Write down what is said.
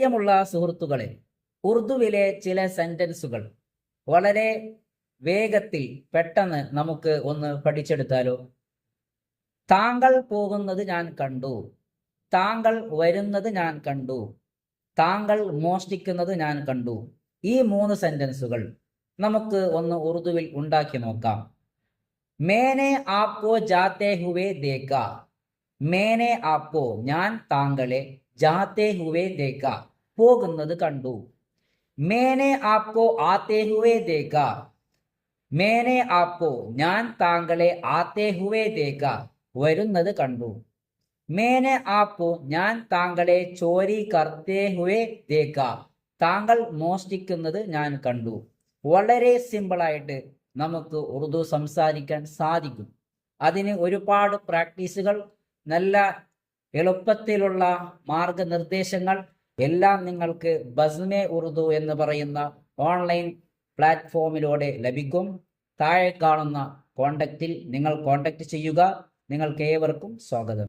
പ്രിയമുള്ള സുഹൃത്തുക്കളെ, ഉറുദുവിലെ ചില സെന്റൻസുകൾ വളരെ വേഗത്തിൽ പെട്ടെന്ന് നമുക്ക് ഒന്ന് പഠിച്ചെടുത്താലോ? താങ്കൾ പോകുന്നത് ഞാൻ കണ്ടു, താങ്കൾ വരുന്നത് ഞാൻ കണ്ടു, താങ്കൾ മോഷ്ടിക്കുന്നത് ഞാൻ കണ്ടു. ഈ 3 സെന്റൻസുകൾ നമുക്ക് ഒന്ന് ഉറുദുവിൽ ഉണ്ടാക്കി നോക്കാം. മേനെ ആപ്കോ ജാത്തെ ഹുവേ ദേഖ. മേനെ ആപ്കോ ഞാൻ താങ്കളെ, ജാത്തെ ഹുവേ ദേഖ പോകുന്നത് കണ്ടു. മേനെ ആപ്കോ ആത്തെ ഹുവേ ദേഖ. മേനെ ആപ്കോ ഞാൻ താങ്കളെ ആത്തെ ഹുവേ ദേഖ വരുന്നത് കണ്ടു. മേനെ ആപ്കോ ഞാൻ താങ്കളെ ചോരി കർത്തേ ഹുവേ ദേഖ താങ്കൾ മോഷ്ടിക്കുന്നത് ഞാൻ കണ്ടു. വളരെ സിമ്പിളായിട്ട് നമുക്ക് ഉറുദു സംസാരിക്കാൻ സാധിക്കും. അതിന് ഒരുപാട് പ്രാക്ടീസുകൾ, നല്ല എളുപ്പത്തിലുള്ള മാർഗനിർദ്ദേശങ്ങൾ എല്ലാം നിങ്ങൾക്ക് ബസ്മെ ഉറുദു എന്ന് പറയുന്ന ഓൺലൈൻ പ്ലാറ്റ്ഫോമിലൂടെ ലഭിക്കും. താഴെ കാണുന്ന കോണ്ടാക്റ്റിൽ നിങ്ങൾ കോണ്ടാക്ട് ചെയ്യുക. നിങ്ങൾക്ക് ഏവർക്കും സ്വാഗതം.